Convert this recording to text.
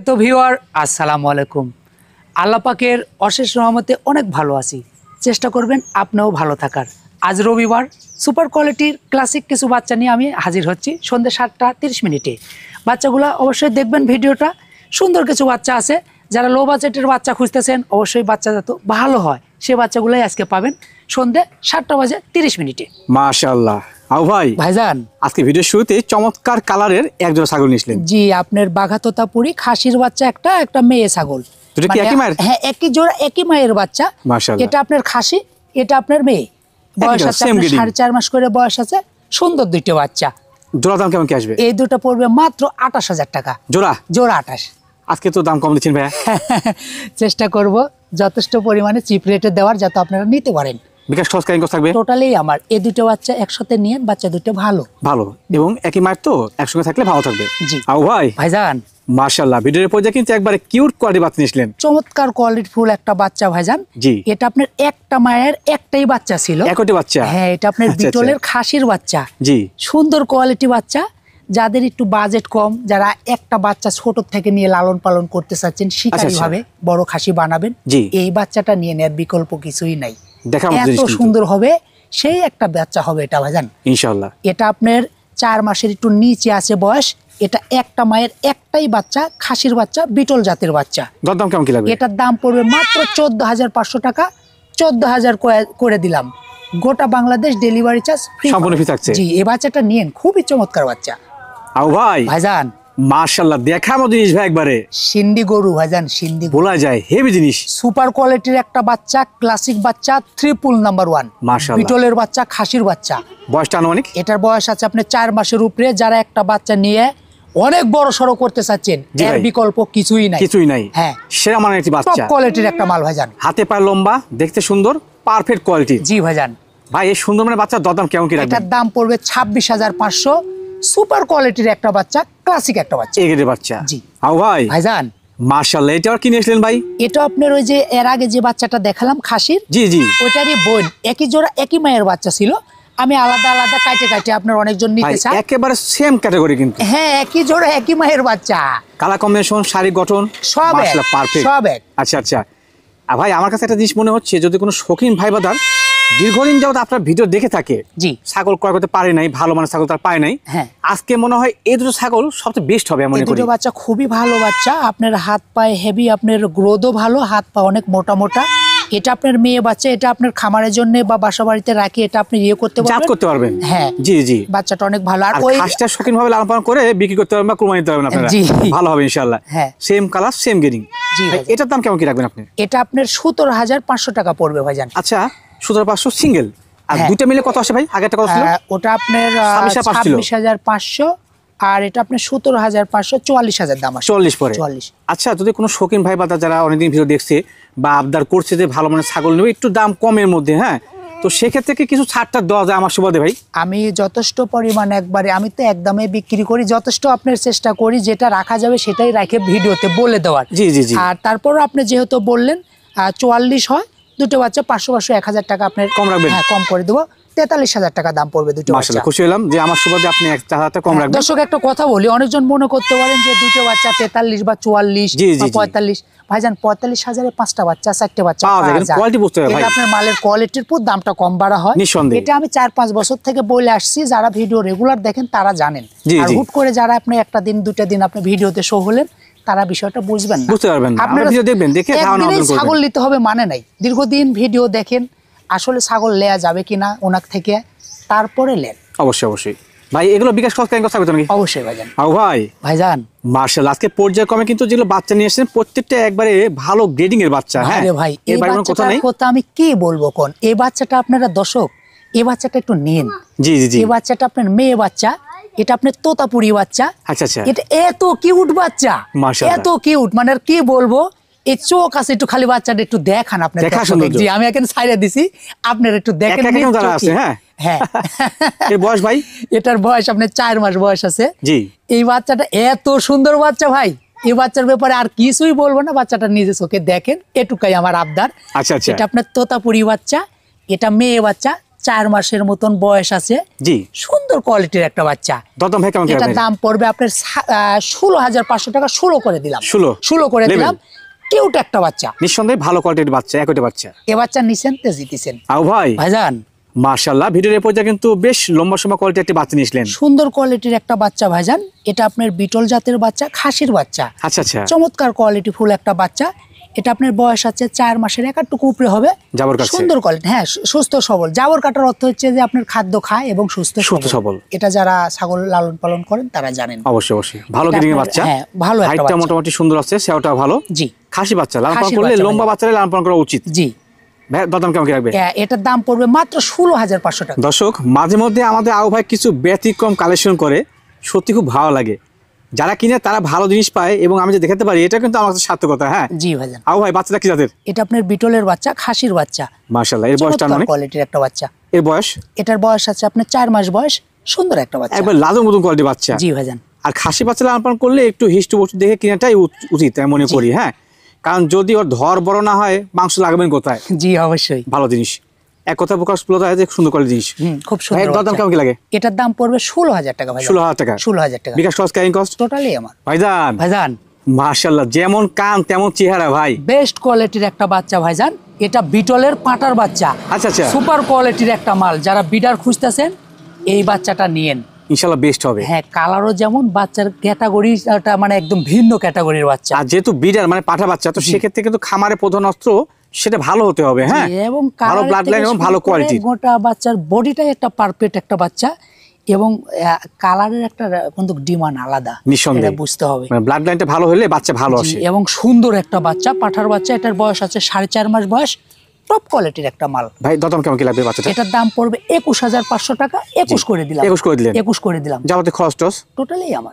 তো ভিউয়ার আসসালামু আলাইকুম। আল্লাহ পাকের অশেষ রহমতে অনেক ভালো আছি। চেষ্টা করবেন আপনিও ভালো থাকার। আজ রবিবার সুপার কোয়ালিটির ক্লাসিক কিছু বাচ্চা নিয়ে আমি হাজির হচ্ছি সন্ধ্যে 7:30 বাচ্চাগুলো অবশ্যই দেখবেন ভিডিওটা। সুন্দর কিছু বাচ্চা আছে, যারা লো বাজেটের বাচ্চা খুঁজতেছেন অবশ্যই বাচ্চা যত ভালো হয় সে বাচ্চাগুলোই আজকে পাবেন সন্ধ্যে 7:30। মাশাআল্লাহ। আও ভাই ভাইজান, আজকে ভিডিওর শুরুতে চমৎকার কালারের এক জোড়া ছাগল নিয়েছিলেন। জি, আপনার বাঘাতোতাপুরি খাসির বাচ্চা একটা মেয়ে ছাগল। দুটো কি একই মায়ের? হ্যাঁ, একই জোড়া একই মায়ের বাচ্চা। মাশাআল্লাহ। এটা আপনার খাসি, এটা আপনার মেয়ে। বয়স আছে 4.5 মাস করে বয়স আছে। সুন্দর দুইটা বাচ্চা। জোড়া দাম কেমন কি আসবে? এই দুটো পড়বে মাত্র 28,000 টাকা জোড়া। জোড়া 28। আজকে তো দাম কম দিচ্ছেন ভাইয়া। চেষ্টা করব যথেষ্ট পরিমাণে চিপ রেটে দেওয়ার, যাতে আপনারা নিতে পারেন। বিকাশ খরচ কেমন থাকবে? টোটালি আমার এই দুটো বাচ্চা একসাথে নিয়ে বাচ্চা দুটো ভালো ভালো এবং একই মায়ের তো একসঙ্গে থাকলে ভালো থাকবে। জি আও ভাই ভাইজান, মাশাআল্লাহ ভিডিওর পর্যায়ে কিন্তু একবারে কিউট কোয়ালিটি বাচ্চা নিয়েছিলেন। চমৎকার কোয়ালিটি ফুল একটা বাচ্চা ভাইজান। জি। এটা আপনার একটা মায়ের একটাই বাচ্চা ছিল। একটি বাচ্চা? হ্যাঁ, এটা আপনার বিটলের খাসির বাচ্চা। জি। সুন্দর কোয়ালিটি বাচ্চা। যাদের একটু বাজেট কম, যারা একটা বাচ্চা ছোট থেকে নিয়ে লালন পালন করতে চাচ্ছেন, শিকারি ভাবে বড় খাসি বানাবেন, এই বাচ্চাটা নিয়ে নেওয়ার বিকল্প কিছুই নাই। এত সুন্দর হবে, সেই একটা বাচ্চা হবে এটা ভাইজান ইনশাআল্লাহ। এটা আপনার 4 মাসের একটু নিচে আছে বয়স। এটা একটা মায়ের একটাই বাচ্চা, খাসির বাচ্চা, বিটল জাতের বাচ্চা। দাম কেমন কি লাগবে? এটার দাম পড়বে মাত্র 14,500 টাকা। 14,000 করে দিলাম। গোটা বাংলাদেশ ডেলিভারি চার্জ সম্পূর্ণ ফ্রি থাকছে। জি, এই বাচ্চাটা নিয়েন, খুবই চমৎকার বাচ্চা। আও ভাই ভাইজান, মাশাআল্লাহ দেখার মতো জিনিস ভাই, একবারে সিন্ধি গরু ভাইজান, সিন্ধি বলা যায় হেভি জিনিস। সুপার কোয়ালিটির একটা বাচ্চা, ক্লাসিক বাচ্চা, ট্রিপল নাম্বার 1 মাশাআল্লাহ। বিটলের বাচ্চা, খাসির বাচ্চা। বয়সটা আনুমানিক? এটার বয়স আছে আপনার 4 মাসের উপরে। যারা একটা বাচ্চা নিয়ে অনেক বড় সড়ো করতে চাচ্ছেন, এর বিকল্প কিছুই নাই। কিছুই নাই। হ্যাঁ, সেরা মানের একটি বাচ্চা, টপ কোয়ালিটির একটা মাল ভাইজান। হাতে পায়ে লম্বা, দেখতে সুন্দর, পারফেক্ট কোয়ালিটি। জি ভাইজান। ভাই এই সুন্দর মানের বাচ্চার দাম কেমন কি রাখবেন? এটার দাম পড়বে 26,500। সুপার কোয়ালিটির একটা বাচ্চা, ক্লাসিক একটা বাচ্চা, এগের বাচ্চা। জি। আও ভাই ভাইজান, মাশাআল্লাহ, এটা আর কি নিয়েছিলেন ভাই? এটা আপনার ওই যে এর আগে যে বাচ্চাটা দেখালাম খাসির, জি জি, ওইটারই বোন। একই জোড়া একই মায়ের বাচ্চা ছিল। আমি আলাদা আলাদা কাটে আপনার অনেকজন নিতে চাই। একেবারে সেম ক্যাটাগরি কিন্তু। হ্যাঁ, একই জোড়া একই মায়ের বাচ্চা। কালার কম্বিনেশন, শারীরিক গঠন সব মাশাআল্লাহ পারফেক্ট। সব এক। আচ্ছা আচ্ছা। আর ভাই আমার কাছে একটা জিনিস মনে হচ্ছে, যদি কোনো শৌখিন ভাই বাদার দীর্ঘদিন যাবত আপনার ভিডিও দেখে থাকে, জি, ছাগল ক্রয় করতে পারে নাই, ভালো মানের ছাগল তার পায় নাই, হ্যাঁ, আজকে মনে হয় এই দুটো ছাগল সবচেয়ে বেস্ট হবে। এমন দুটো বাচ্চা খুবই ভালো বাচ্চা। আপনার হাত পায়ে হেভি, আপনার গ্রোথও ভালো, হাত পা অনেক মোটা মোটা। এটা আপনার মেয়ে বাচ্চা। এটা আপনার খামারের জন্য বা বাসা বাড়িতে রাখি এটা আপনি করতে পারবেন। হ্যাঁ, জি জি, বাচ্চাটা অনেক ভালো। আর ওই খাসটা শৌখিন ভাবে লালন পালন করে বিক্রি করতে পারবেন বা কুরবানি দিতে পারবেন আপনারা, ভালো হবে ইনশাআল্লাহ। হ্যাঁ, সেম কালার সেম গেরিং। জি, এটার দাম কেমন কি রাখবেন আপনি? এটা আপনার 17,500 টাকা পড়বে ভাইজান। আচ্ছা, 17,500 সিঙ্গেল। আর দুটো মিলে কত আসে ভাই? আগেরটা কত ছিল? ওটা আপনার 26,500 আর এটা আপনার 17,500, 44,000 দাম আসে। 44 পরে। 44। আচ্ছা, যদি কোনো শৌখিন ভাই বাদা যারা অনেকদিন ভিডিও দেখছে বা আবদার করছে যে ভালো মানের ছাগল নেবে একটু দাম কমের মধ্যে, হ্যাঁ, তো সেক্ষেত্রে কি কিছু ছাড়টা দেওয়া যায় আমার সুবাদে ভাই? আমি যথেষ্ট পরিমাণ একবারে, আমি তো একদমে বিক্রি করি, যথেষ্ট আপনার চেষ্টা করি যেটা রাখা যাবে সেটাই রাখে ভিডিওতে বলে দেওয়ার। জি জি জি। আর তারপর আপনি যেহেতু বললেন 44 হয়, দুটো বাচ্চা 500 1,000 টাকা আপনার কম রাখবেন? হ্যাঁ, কম করে দেবো। 43,000 টাকা দাম পড়বে দুটো বাচ্চা। মাশাআল্লাহ, খুশি হলাম যে আমার সুবাদে আপনি 1,000 টাকা কম রাখবেন। দর্শক একটা কথা বলি, অনেকজন মনে করতে পারেন যে দুটো বাচ্চা 43 বা 44 বা 45। ভাইজান, 45,000-এ 5টা বাচ্চা 4টে বাচ্চা পাওয়া যায়। কোয়ালিটি বুঝতে হবে ভাই। এটা আপনার মালের কোয়ালিটির উপর দামটা কম বাড়া হয় নিঃসন্দেহে। এটা আমি 4-5 বছর থেকে বলে আসছি। যারা ভিডিও রেগুলার দেখেন তারা জানেন। আর হুট করে যারা আপনি একটা দিন দুটো দিন আপনি ভিডিওতে শো হলেন, তারা বিষয়টা বুঝবেন না, বুঝতে পারবেন না। আপনি ভিডিও দেখবেন, দেখে ধারণা করবেন। ছাগল নিতে হবে মানে নাই। দীর্ঘদিন ভিডিও দেখেন, আসলে ছাগল নেওয়া যাবে কিনা ওনার থেকে, তারপরে নেন। অবশ্যই অবশ্যই ভাই। এগুলো বিকাশ খরচ কেন থাকবে নাকি? অবশ্যই ভাইজান। আও ভাই ভাইজান, মাশাআল্লাহ, আজকে পর্যায়ক্রমে কিন্তু যেগুলো বাচ্চা নিয়ে এসেছেন প্রত্যেকটা একবারে ভালো গ্রেডিং এর বাচ্চা। হ্যাঁ ভাই, এই বাচ্চাটার কথা আমি কি বলবো কোন, এই বাচ্চাটা আপনারা দর্শক, এই বাচ্চাটা একটু নিন। জি জি জি। এই বাচ্চাটা আপনার মেয়ে বাচ্চা। এটা আপনার তোতাপুরি বাচ্চা। আচ্ছা আচ্ছা। এটা এত কিউট বাচ্চা, এত কিউট, মানে আর কি বলবো। এই চোখ আছে একটু, খালি বাচ্চাটা একটু দেখান আপনি। জি, আমি এখানে ছাইড়া দিছি, আপনারা একটু দেখেন। হ্যাঁ, এর বয়স ভাই? এটার বয়স আপনার 4 মাস বয়স আছে। জি। এই বাচ্চাটা এত সুন্দর বাচ্চা ভাই, এই বাচ্চার ব্যাপারে আর কিছুই বলবো না। বাচ্চাটা নিজে চোখে দেখেন, এটুকাই আমার আবদার। আচ্ছা আচ্ছা। এটা আপনার তোতাপুরি বাচ্চা। এটা মেয়ে বাচ্চা, 4 মাসের মতন বয়স আছে, জি সুন্দর কোয়ালিটির একটা বাচ্চা। দদম ভাই কেমন কি এটার রাখবেন? দাম পড়বে আপনার 16,500 টাকা। 16 করে দিলাম, 16 করে Level? দিলাম। কিউট একটা বাচ্চা, নিঃসন্দেহে ভালো কোয়ালিটির বাচ্চা, একটি বাচ্চা। এ বাচ্চা নিছেন তে জিতেছেন আও ভাই ভাইজান। মাশাআল্লাহ, ভিডিওর এই পর্যায়ে কিন্তু বেশ লম্বা সময় কোয়ালিটি একটা বাচ্চা নিয়েছিলেন। সুন্দর কোয়ালিটির একটা বাচ্চা ভাইজান। এটা আপনার বিটল জাতের বাচ্চা, খাসির বাচ্চা। আচ্ছা আচ্ছা, চমৎকার কোয়ালিটি ফুল একটা বাচ্চা। এটা আপনার বয়স আছে 4 মাসের, একটুকু উপরে হবে। জাবর কাটছে। সুন্দর কোয়ালিটি, হ্যাঁ সুস্থ সবল। জাবর কাটার অর্থ হচ্ছে যে আপনার খাদ্য খায় এবং সুস্থ সবল। এটা যারা ছাগল লালন পালন করেন তারা জানেন। অবশ্যই অবশ্যই ভালো এটা কিডিং এর আপনার- বাচ্চা। হ্যাঁ, ভালো একটা হাইটটা বাচ্চা। মোটামুটি সুন্দর আছে, সেওটা ভালো। জি খাসি বাচ্চা লালন পালন খাসির করলে বাচ্চা লম্বা ভাই। বাচ্চারে লালন পালন করা উচিত। জি, ভাই দদম কেমন কি রাখবে? এটার দাম পড়বে মাত্র 16,500 টাকা। দর্শক, মাঝে মধ্যে আমাদের আউ ভাই কিছু ব্যতিক্রম কালেকশন করে, সত্যি খুব ভালো লাগে। যারা কিনে তারা ভালো জিনিস পায় এবং আমি যে দেখাতে পারি, এটা কিন্তু আমার কাছে সার্থকতা। হ্যাঁ জি ভাইজান, আউ ভাই বাচ্চাটা কি জাতের? এটা আপনার বিটলের বাচ্চা, খাসির বাচ্চা। মাশাআল্লাহ, এর বয়সটা অনেক। কোয়ালিটির একটা বাচ্চা। এর বয়স এটার বয়স আছে আপনার 4 মাস বয়স। সুন্দর একটা বাচ্চা। একবার লাজুক মতন কোয়ালিটি বাচ্চা। জি ভাইজান, আর খাসি বাচ্চা লালন পালন করলে একটু হিস্টু বস্তু দেখে কেনাটাই উচিত আমি মনে করি। হ্যাঁ, কারণ যদি ওর ধর বড় না হয়, মাংস লাগবেন কোথায়? জি অবশ্যই। ভালো জিনিস, এক কথা প্রকাশ পেলো যে খুব কোয়ালিটি জিনিস। খুব ভাই সুন্দর দদম বাচ্চা। কেমন কি লাগে? এটার দাম পড়বে 16,000 টাকা ভাই। 16,000 টাকা। 16,000 টাকা বিকাশ কস্ট, ক্যারিং কস্ট টোটালি আমার। ভাইজান। ভাইজান মাশাআল্লাহ, যেমন কান তেমন চেহারা ভাই। বেস্ট কোয়ালিটির একটা বাচ্চা ভাইজান। এটা বিটলের পাটার বাচ্চা। আচ্ছা আচ্ছা, সুপার কোয়ালিটির একটা মাল। যারা বিডার খুঁজতেছেন এই বাচ্চাটা নিয়েন। ইনশাআল্লাহ বেস্ট হবে। হ্যাঁ, কালারও যেমন, বাচ্চার ক্যাটাগরিটা মানে একদম ভিন্ন ক্যাটাগরির বাচ্চা। আর যেহেতু বিডার মানে পাঠা বাচ্চা, তো সেক্ষেত্রে কিন্তু খামারে প্রধান অস্ত্র সেটা ভালো হতে হবে। হ্যাঁ, জি, এবং ভালো কালারের ব্লাড থেকে লাইন এবং শুরু ভালো করে কোয়ালিটি। গোটা বাচ্চার বডিটাই একটা পারফেক্ট একটা বাচ্চা, এবং কালারের একটা কিন্তু ডিমান্ড আলাদা, নিঃসন্দেহে। এটা বুঝতে হবে। মানে ব্লাড লাইনটা ভালো হলে বাচ্চা ভালো জি, আসে। এবং সুন্দর একটা বাচ্চা, পাঠার বাচ্চা। এটার বয়স আছে 4.5 মাস বয়স। টপ কোয়ালিটির একটা মাল। ভাই দদম কেমন কি লাগবে বাচ্চাটা? এটার দাম পড়বে 21,500 টাকা। 21 করে দিলাম। 21 করে দিলেন। 21 করে দিলাম। যাবতীয় খরচ টস টোটালি আমার।